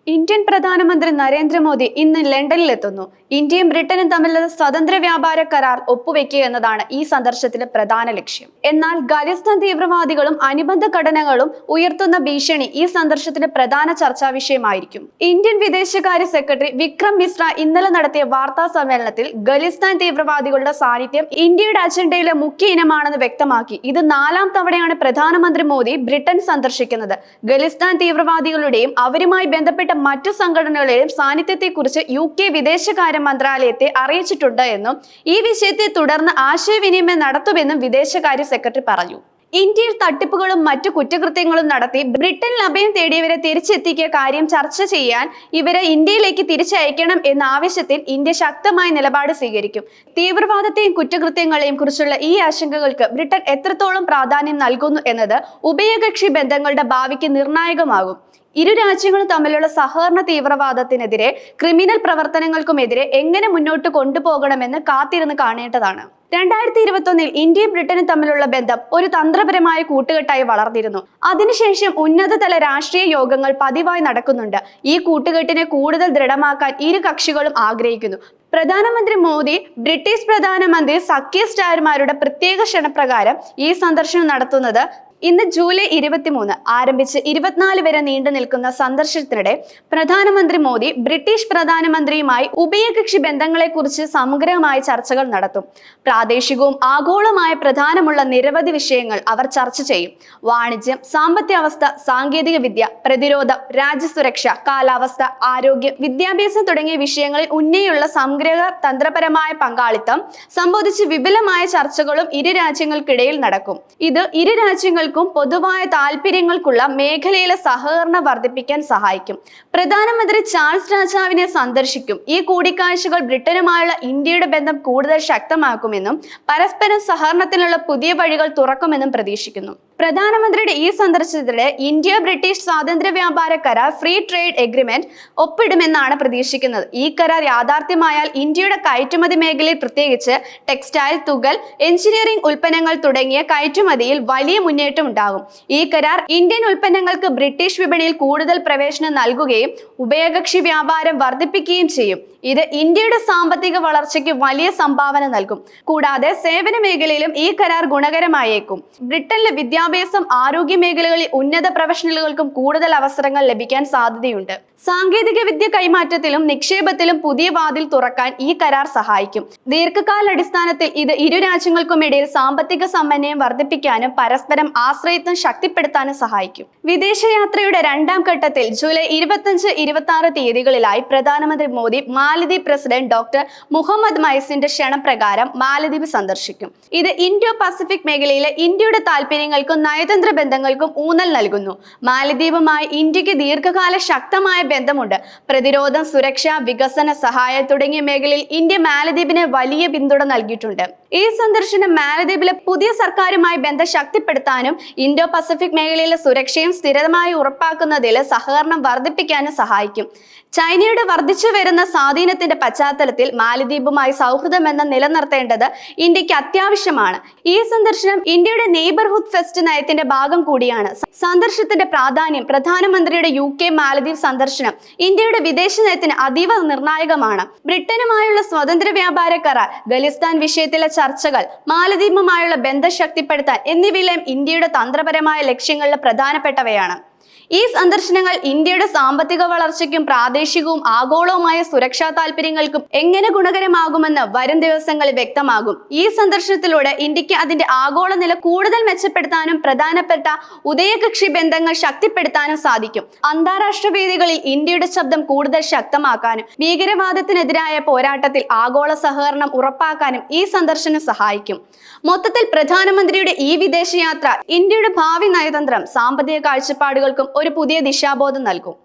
Indian പ്രധാനമന്ത്രി നരേന്ദ്രമോദി ഇന്ന് ലണ്ടനിലെത്തുന്നു. ഇന്ത്യയും ബ്രിട്ടനും തമ്മിലുള്ള സ്വതന്ത്ര വ്യാപാര കരാർ ഒപ്പുവെക്കുക എന്നതാണ് ഈ സന്ദർശനത്തിന്റെ പ്രധാന ലക്ഷ്യം. എന്നാൽ ഖലിസ്ഥാൻ തീവ്രവാദികളും അനുബന്ധ ഘടനകളും ഉയർത്തുന്ന ഭീഷണി ഈ സന്ദർശനത്തിന്റെ പ്രധാന ചർച്ചാ വിഷയമായിരിക്കും. ഇന്ത്യൻ വിദേശകാര്യ സെക്രട്ടറി വിക്രം മിശ്ര ഇന്നലെ നടത്തിയ വാർത്താ സമ്മേളനത്തിൽ ഖലിസ്ഥാൻ തീവ്രവാദികളുടെ സാന്നിധ്യം ഇന്ത്യയുടെ അജണ്ടയിലെ മുഖ്യ ഇനമാണെന്ന് വ്യക്തമാക്കി. ഇത് 4ാം തവണയാണ് പ്രധാനമന്ത്രി മോദി ബ്രിട്ടൻ സന്ദർശിക്കുന്നത്. ഖലിസ്ഥാൻ തീവ്രവാദികളുടെയും അവരുമായി ബന്ധപ്പെട്ട മറ്റു സംഘടനകളുടെയും സാന്നിധ്യത്തെക്കുറിച്ച് UK വിദേശകാര്യ മന്ത്രാലയത്തെ അറിയിച്ചിട്ടുണ്ട് എന്നും ഈ വിഷയത്തെ തുടർന്ന് ആശയവിനിമയം നടത്തുമെന്നും വിദേശകാര്യ സെക്രട്ടറി പറഞ്ഞു. ഇന്ത്യയിൽ തട്ടിപ്പുകളും മറ്റു കുറ്റകൃത്യങ്ങളും നടത്തി ബ്രിട്ടനിൽ അഭയം തേടിയവരെ തിരിച്ചെത്തിക്കിയ കാര്യം ചർച്ച ചെയ്യാൻ ഇവരെ ഇന്ത്യയിലേക്ക് തിരിച്ചയക്കണം എന്ന ആവശ്യത്തിൽ ഇന്ത്യ ശക്തമായ നിലപാട് സ്വീകരിക്കും. തീവ്രവാദത്തെയും കുറ്റകൃത്യങ്ങളെയും കുറിച്ചുള്ള ഈ ആശങ്കകൾക്ക് ബ്രിട്ടൻ എത്രത്തോളം പ്രാധാന്യം നൽകുന്നു എന്നത് ഉഭയകക്ഷി ബന്ധങ്ങളുടെ ഭാവിക്ക് നിർണായകമാകും. ഇരു രാജ്യങ്ങളും തമ്മിലുള്ള സഹകരണ തീവ്രവാദത്തിനെതിരെ ക്രിമിനൽ പ്രവർത്തനങ്ങൾക്കുമെതിരെ എങ്ങനെ മുന്നോട്ട് കൊണ്ടുപോകണമെന്ന് കാത്തിരുന്ന് കാണേണ്ടതാണ്. 2021 ഇന്ത്യയും ബ്രിട്ടനും തമ്മിലുള്ള ബന്ധം ഒരു തന്ത്രപരമായ കൂട്ടുകെട്ടായി വളർന്നിരുന്നു. അതിനുശേഷം ഉന്നതതല രാഷ്ട്രീയ യോഗങ്ങൾ പതിവായി നടക്കുന്നുണ്ട്. ഈ കൂട്ടുകെട്ടിനെ കൂടുതൽ ദൃഢമാക്കാൻ ഇരു കക്ഷികളും ആഗ്രഹിക്കുന്നു. പ്രധാനമന്ത്രി മോദി ബ്രിട്ടീഷ് പ്രധാനമന്ത്രി സക്കീർ സ്റ്റാർമാരുടെ പ്രത്യേക ക്ഷണപ്രകാരം ഈ സന്ദർശനം നടത്തുന്നത്. ഇന്ന് ജൂലൈ 23 ആരംഭിച്ച് 24 വരെ നീണ്ടു നിൽക്കുന്ന സന്ദർശനത്തിനിടെ പ്രധാനമന്ത്രി മോദി ബ്രിട്ടീഷ് പ്രധാനമന്ത്രിയുമായി ഉഭയകക്ഷി ബന്ധങ്ങളെക്കുറിച്ച് സമഗ്രമായ ചർച്ചകൾ നടത്തും. പ്രാദേശികവും ആഗോളമായ പ്രധാനമുള്ള നിരവധി വിഷയങ്ങൾ അവർ ചർച്ച ചെയ്യും. വാണിജ്യം, സാമ്പത്തിക അവസ്ഥ, സാങ്കേതിക വിദ്യ, പ്രതിരോധം, രാജ്യസുരക്ഷ, കാലാവസ്ഥ, ആരോഗ്യം, വിദ്യാഭ്യാസം തുടങ്ങിയ വിഷയങ്ങളിൽ ഉന്നയിയുള്ള സമഗ്ര തന്ത്രപരമായ പങ്കാളിത്തം സംബന്ധിച്ച് വിപുലമായ ചർച്ചകളും ഇരു രാജ്യങ്ങൾക്കിടയിൽ നടക്കും. ഇത് ഇരു രാജ്യങ്ങൾക്കും പൊതുവായ താല്പര്യങ്ങൾക്കുള്ള മേഖലയിലെ സഹകരണം വർദ്ധിപ്പിക്കാൻ സഹായിക്കും. പ്രധാനമന്ത്രി ചാൾസ് രാജാവിനെ സന്ദർശിക്കും. ഈ കൂടിക്കാഴ്ചകൾ ബ്രിട്ടനുമായുള്ള ഇന്ത്യയുടെ ബന്ധം കൂടുതൽ ശക്തമാക്കുമെന്നും പരസ്പരം സഹകരണത്തിനുള്ള പുതിയ വഴികൾ തുറക്കുമെന്നും പ്രതീക്ഷിക്കുന്നു. പ്രധാനമന്ത്രിയുടെ ഈ സന്ദർശനത്തിനിടെ ഇന്ത്യ ബ്രിട്ടീഷ് സ്വാതന്ത്ര്യ വ്യാപാര കരാർ ഫ്രീ ട്രേഡ് എഗ്രിമെന്റ് ഒപ്പിടുമെന്നാണ് പ്രതീക്ഷിക്കുന്നത്. ഈ കരാർ യാഥാർത്ഥ്യമായാൽ ഇന്ത്യയുടെ കയറ്റുമതി മേഖലയിൽ പ്രത്യേകിച്ച് ടെക്സ്റ്റൈൽ, തുകൽ, എഞ്ചിനീയറിംഗ് ഉൽപ്പന്നങ്ങൾ തുടങ്ങിയ കയറ്റുമതിയിൽ വലിയ മുന്നേറ്റം ഉണ്ടാകും. ഈ കരാർ ഇന്ത്യൻ ഉൽപ്പന്നങ്ങൾക്ക് ബ്രിട്ടീഷ് വിപണിയിൽ കൂടുതൽ പ്രവേശനം നൽകുകയും ഉഭയകക്ഷി വ്യാപാരം വർദ്ധിപ്പിക്കുകയും ചെയ്യും. ഇത് ഇന്ത്യയുടെ സാമ്പത്തിക വളർച്ചയ്ക്ക് വലിയ സംഭാവന നൽകും. കൂടാതെ സേവന മേഖലയിലും ഈ കരാർ ഗുണകരമായേക്കും. ബ്രിട്ടനിലെ വിദ്യാഭ്യാസം, ആരോഗ്യ മേഖലകളിൽ ഉന്നത പ്രൊഫഷണലുകൾക്കും കൂടുതൽ അവസരങ്ങൾ ലഭിക്കാൻ സാധ്യതയുണ്ട്. സാങ്കേതിക വിദ്യ കൈമാറ്റത്തിലും നിക്ഷേപത്തിലും പുതിയ വാതിൽ തുറക്കാൻ ഈ കരാർ സഹായിക്കും. ദീർഘകാലാടിസ്ഥാനത്തിൽ ഇത് ഇരു രാജ്യങ്ങൾക്കുമിടയിൽ സാമ്പത്തിക സമന്വയം വർദ്ധിപ്പിക്കാനും പരസ്പരം ആശ്രയത്വം ശക്തിപ്പെടുത്താനും സഹായിക്കും. വിദേശയാത്രയുടെ 2ാം ഘട്ടത്തിൽ ജൂലൈ 25-26 തീയതികളിലായി പ്രധാനമന്ത്രി മോദി മാലദ്വീപ് പ്രസിഡന്റ് ഡോക്ടർ മുഹമ്മദ് മൈസിന്റെ ക്ഷണപ്രകാരം മാലദ്വീപ് സന്ദർശിക്കും. ഇത് ഇൻഡോ പസഫിക് മേഖലയിലെ ഇന്ത്യയുടെ താല്പര്യങ്ങൾക്കും നയതന്ത്ര ബന്ധങ്ങൾക്കും ഊന്നൽ നൽകുന്നു. മാലദ്വീപുമായി ഇന്ത്യക്ക് ദീർഘകാല ശക്തമായ ബന്ധമുണ്ട്. പ്രതിരോധം, സുരക്ഷ, വികസന സഹായം തുടങ്ങിയ മേഖലയിൽ ഇന്ത്യ മാലദ്വീപിന് വലിയ പിന്തുണ നൽകിയിട്ടുണ്ട്. ഈ സന്ദർശനം മാലദ്വീപിലെ പുതിയ സർക്കാരുമായി ബന്ധം ശക്തിപ്പെടുത്താനും ഇൻഡോ പസഫിക് മേഖലയിലെ സുരക്ഷയും സ്ഥിരമായി ഉറപ്പാക്കുന്നതിൽ സഹകരണം വർദ്ധിപ്പിക്കാനും സഹായിക്കും. ചൈനയുടെ വർദ്ധിച്ചു വരുന്ന സ്വാധീനത്തിന്റെ പശ്ചാത്തലത്തിൽ മാലദ്വീപുമായി സൗഹൃദബന്ധം നിലനിർത്തേണ്ടത് ഇന്ത്യക്ക് അത്യാവശ്യമാണ്. ഈ സന്ദർശനം ഇന്ത്യയുടെ നെയ്ബർഹുഡ് ഫസ്റ്റ് നയത്തിന്റെ ഭാഗം കൂടിയാണ്. സന്ദർശനത്തിന്റെ പ്രാധാന്യം പ്രധാനമന്ത്രിയുടെ UK മാലദ്വീപ് സന്ദർശനം ഇന്ത്യയുടെ വിദേശ നയത്തിന് അതീവ നിർണായകമാണ്. ബ്രിട്ടനുമായുള്ള സ്വതന്ത്ര വ്യാപാര കരാർ, ഖലിസ്ഥാൻ വിഷയത്തിലെ ചർച്ചകൾ, മാലദ്വീപുമായുള്ള ബന്ധം ശക്തിപ്പെടുത്താൻ എന്നിവയിലും ഇന്ത്യയുടെ തന്ത്രപരമായ ലക്ഷ്യങ്ങളിൽ പ്രധാനപ്പെട്ടവയാണ്. ഈ സന്ദർശനങ്ങൾ ഇന്ത്യയുടെ സാമ്പത്തിക വളർച്ചയ്ക്കും പ്രാദേശികവും ആഗോളവുമായ സുരക്ഷാ താല്പര്യങ്ങൾക്കും എങ്ങനെ ഗുണകരമാകുമെന്ന് വരും ദിവസങ്ങളിൽ വ്യക്തമാകും. ഈ സന്ദർശനത്തിലൂടെ ഇന്ത്യക്ക് അതിന്റെ ആഗോള നില കൂടുതൽ മെച്ചപ്പെടുത്താനും പ്രധാനപ്പെട്ട ഉഭയകക്ഷി ബന്ധങ്ങൾ ശക്തിപ്പെടുത്താനും സാധിക്കും. അന്താരാഷ്ട്ര വേദികളിൽ ഇന്ത്യയുടെ ശബ്ദം കൂടുതൽ ശക്തമാക്കാനും ഭീകരവാദത്തിനെതിരായ പോരാട്ടത്തിൽ ആഗോള സഹകരണം ഉറപ്പാക്കാനും ഈ സന്ദർശനം സഹായിക്കും. മൊത്തത്തിൽ പ്രധാനമന്ത്രിയുടെ ഈ വിദേശയാത്ര ഇന്ത്യയുടെ ഭാവി നയതന്ത്രം, സാമ്പത്തിക കാഴ്ചപ്പാടുകൾക്കും ഒരു പുതിയ ദിശാബോധം നൽകും.